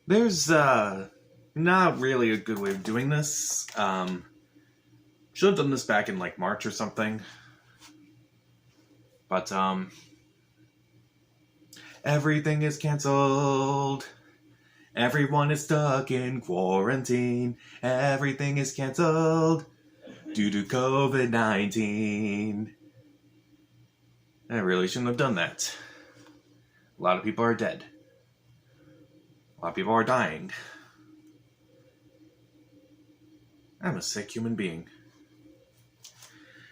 There's not really a good way of doing this. Should have done this back in like March or something. But everything is canceled. Everyone is stuck in quarantine. Everything is canceled due to COVID-19. I really shouldn't have done that. A lot of people are dead. A lot of people are dying. I'm a sick human being.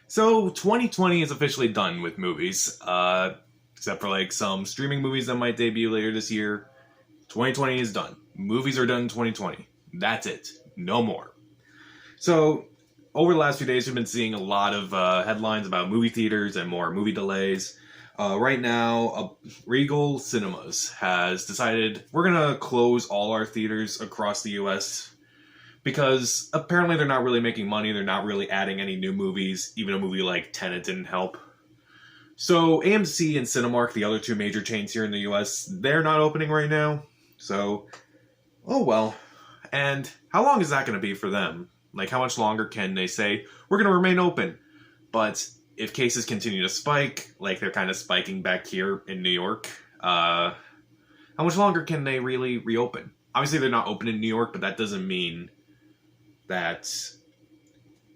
So, 2020 is officially done with movies. Except for like some streaming movies that might debut later this year. 2020 is done. Movies are done in 2020. That's it. No more. So, over the last few days, we've been seeing a lot of headlines about movie theaters and more movie delays. Right now, Regal Cinemas has decided we're going to close all our theaters across the U.S. because apparently they're not really making money. They're not really adding any new movies. Even a movie like Tenet didn't help. So AMC and Cinemark, the other two major chains here in the U.S., they're not opening right now. So, oh well. And how long is that going to be for them? Like, how much longer can they say, we're going to remain open? But if cases continue to spike, like they're kind of spiking back here in New York, how much longer can they really reopen? Obviously, they're not open in New York, but that doesn't mean that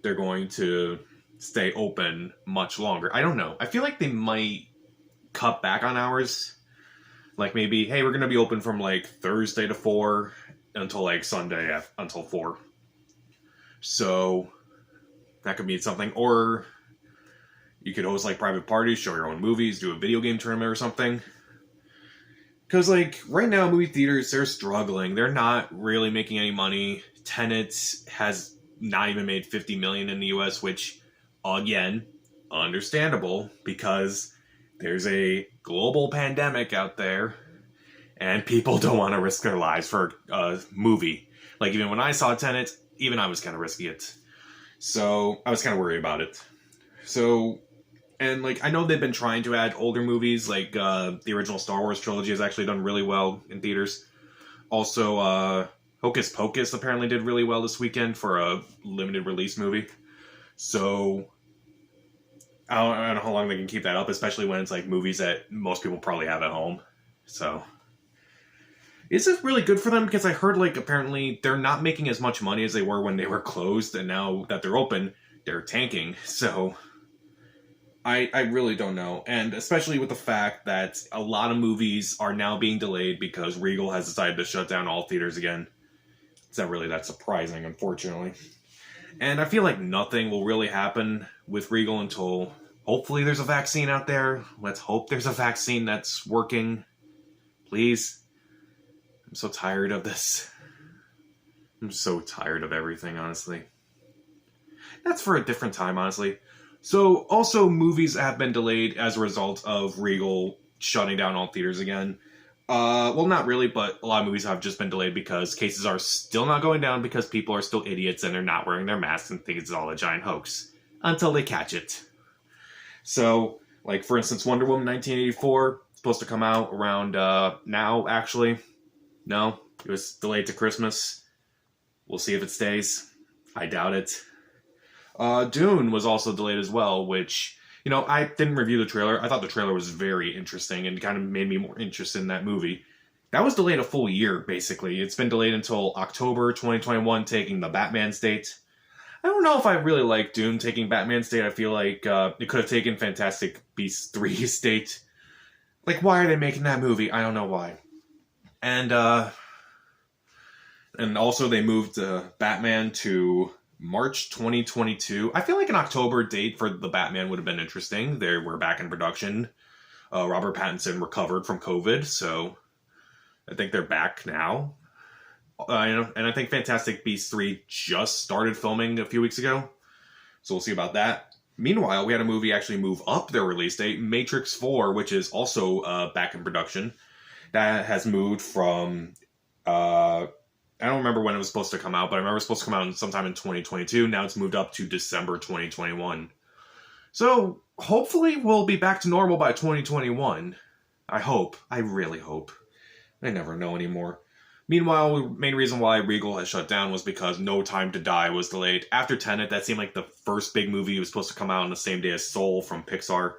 they're going to stay open much longer. I don't know. I feel like they might cut back on hours. Like maybe, hey, we're going to be open from like Thursday to 4 until like Sunday until 4. So that could mean something. Or you could host like private parties, show your own movies, do a video game tournament or something. Because like right now, movie theaters, they're struggling. They're not really making any money. Tenet has not even made $50 million in the US, which, again, understandable because there's a global pandemic out there and people don't want to risk their lives for a movie. Like, even when I saw Tenet, even I was kind of risky it. So, I was kind of worried about it. So, and like, I know they've been trying to add older movies, like the original Star Wars trilogy has actually done really well in theaters. Also, Hocus Pocus apparently did really well this weekend for a limited release movie. So, I don't know how long they can keep that up, especially when it's like movies that most people probably have at home. So, is this really good for them? Because I heard like apparently they're not making as much money as they were when they were closed, and now that they're open, they're tanking. So, I really don't know. And especially with the fact that a lot of movies are now being delayed because Regal has decided to shut down all theaters again. It's not really that surprising, unfortunately. And I feel like nothing will really happen with Regal until hopefully there's a vaccine out there. Let's hope there's a vaccine that's working. Please. I'm so tired of this. I'm so tired of everything, honestly. That's for a different time, honestly. So, also, movies have been delayed as a result of Regal shutting down all theaters again. Well, not really, but a lot of movies have just been delayed because cases are still not going down because people are still idiots and they're not wearing their masks and think it's all a giant hoax. Until they catch it. So, like, for instance, Wonder Woman 1984, supposed to come out around, now, actually. No, it was delayed to Christmas. We'll see if it stays. I doubt it. Dune was also delayed as well, which, you know, I didn't review the trailer. I thought the trailer was very interesting and kind of made me more interested in that movie. That was delayed a full year, basically. It's been delayed until October 2021, taking the Batman's date. I don't know if I really like Dune taking Batman's date. I feel like it could have taken Fantastic Beasts 3's date. Like, why are they making that movie? I don't know why. And also they moved Batman to March 2022. I feel like an October date for the Batman would have been interesting. They were back in production. Robert Pattinson recovered from COVID, so I think they're back now. And I think Fantastic Beasts 3 just started filming a few weeks ago, so we'll see about that. Meanwhile, we had a movie actually move up their release date, Matrix 4, which is also back in production. That has moved from I don't remember when it was supposed to come out, but I remember it was supposed to come out sometime in 2022. Now it's moved up to December 2021. So, hopefully we'll be back to normal by 2021. I hope. I really hope. I never know anymore. Meanwhile, main reason why Regal has shut down was because No Time to Die was delayed. After Tenet, that seemed like the first big movie was supposed to come out on the same day as Soul from Pixar.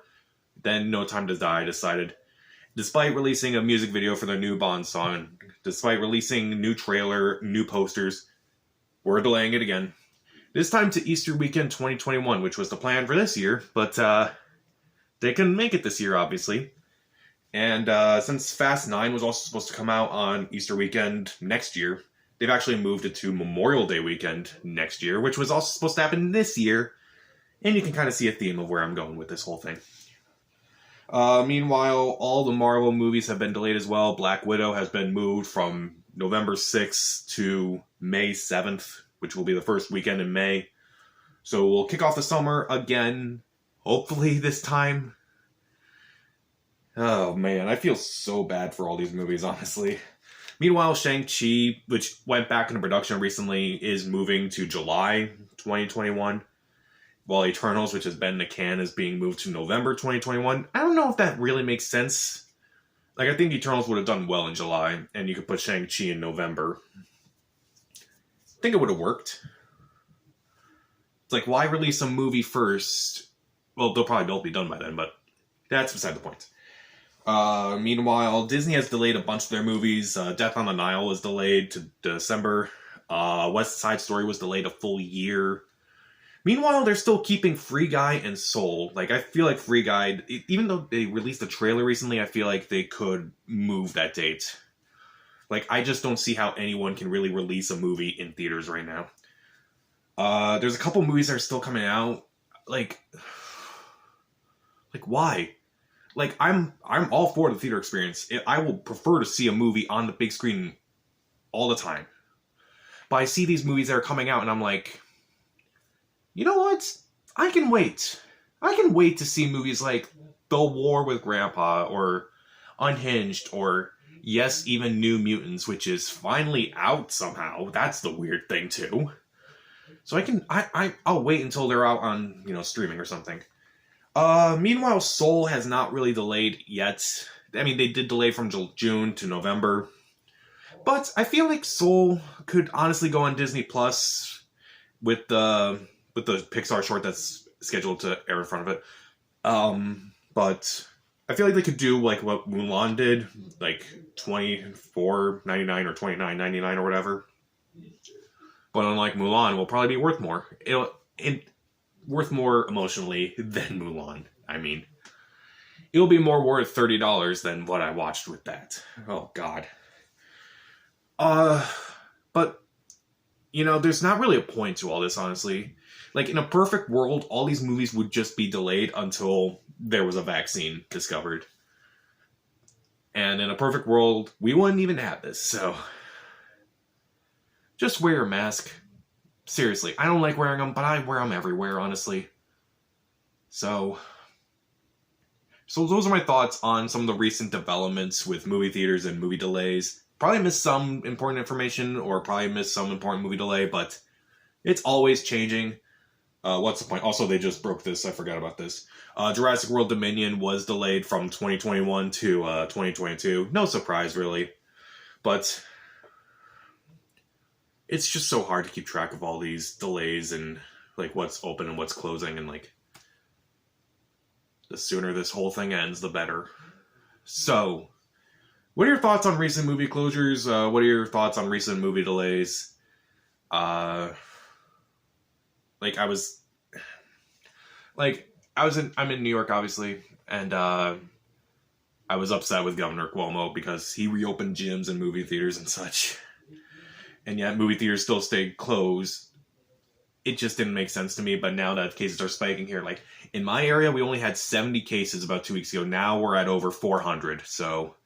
Then No Time to Die decided, despite releasing a music video for their new Bond song, despite releasing new trailer, new posters, we're delaying it again. This time to Easter weekend 2021, which was the plan for this year, but they couldn't make it this year, obviously. And since Fast 9 was also supposed to come out on Easter weekend next year, they've actually moved it to Memorial Day weekend next year, which was also supposed to happen this year. And you can kind of see a theme of where I'm going with this whole thing. Meanwhile, all the Marvel movies have been delayed as well. Black Widow has been moved from November 6th to May 7th, which will be the first weekend in May. So we'll kick off the summer again, hopefully this time. Oh man, I feel so bad for all these movies, honestly. Meanwhile, Shang-Chi, which went back into production recently, is moving to July 2021. While Eternals, which has been in the can, is being moved to November 2021. I don't know if that really makes sense. Like, I think Eternals would have done well in July, and you could put Shang-Chi in November. I think it would have worked. It's like, why release a movie first? Well, they'll probably both be done by then, but that's beside the point. Meanwhile, Disney has delayed a bunch of their movies. Death on the Nile was delayed to December. West Side Story was delayed a full year. Meanwhile, they're still keeping Free Guy and Soul. Like, I feel like Free Guy, even though they released a trailer recently, I feel like they could move that date. Like, I just don't see how anyone can really release a movie in theaters right now. There's a couple movies that are still coming out. Like why? Like, I'm all for the theater experience. I will prefer to see a movie on the big screen all the time. But I see these movies that are coming out, and I'm like, you know what? I can wait. I can wait to see movies like The War with Grandpa, or Unhinged, or, yes, even New Mutants, which is finally out somehow. That's the weird thing, too. So I'll wait until they're out on, streaming or something. Meanwhile, Soul has not really delayed yet. I mean, they did delay from June to November. But I feel like Soul could honestly go on Disney Plus with the Pixar short that's scheduled to air in front of it. But I feel like they could do like what Mulan did, like $24.99 or $29.99 or whatever. But unlike Mulan, it will probably be worth more. Worth more emotionally than Mulan. I mean, it'll be more worth $30 than what I watched with that. Oh God. But there's not really a point to all this, honestly. Like, in a perfect world, all these movies would just be delayed until there was a vaccine discovered. And in a perfect world, we wouldn't even have this, so just wear a mask. Seriously, I don't like wearing them, but I wear them everywhere, honestly. So those are my thoughts on some of the recent developments with movie theaters and movie delays. Probably missed some important information, or probably missed some important movie delay, but it's always changing. What's the point? Also, they just broke this. I forgot about this. Jurassic World Dominion was delayed from 2021 to 2022. No surprise, really. But it's just so hard to keep track of all these delays and like what's open and what's closing, and like the sooner this whole thing ends, the better. So, what are your thoughts on recent movie closures? What are your thoughts on recent movie delays? I'm in New York, obviously, and I was upset with Governor Cuomo because he reopened gyms and movie theaters and such. And yet movie theaters still stayed closed. It just didn't make sense to me, but now that cases are spiking here, like, in my area, we only had 70 cases about 2 weeks ago. Now we're at over 400, so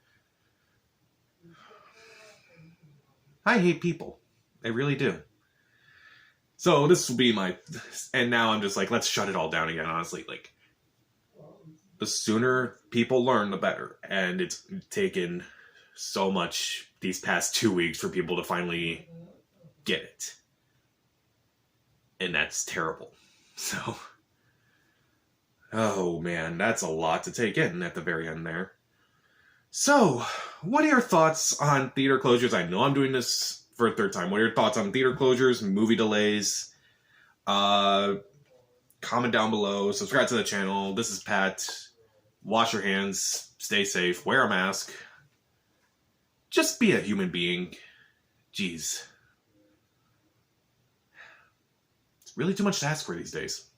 I hate people. I really do. So this will be and now I'm just like, let's shut it all down again, honestly. Like, the sooner people learn, the better. And it's taken so much these past 2 weeks for people to finally get it. And that's terrible. So, oh man, that's a lot to take in at the very end there. So, what are your thoughts on theater closures? I know I'm doing this for a third time. What are your thoughts on theater closures, movie delays? Comment down below. Subscribe to the channel. This is Pat. Wash your hands. Stay safe. Wear a mask. Just be a human being. Jeez. It's really too much to ask for these days.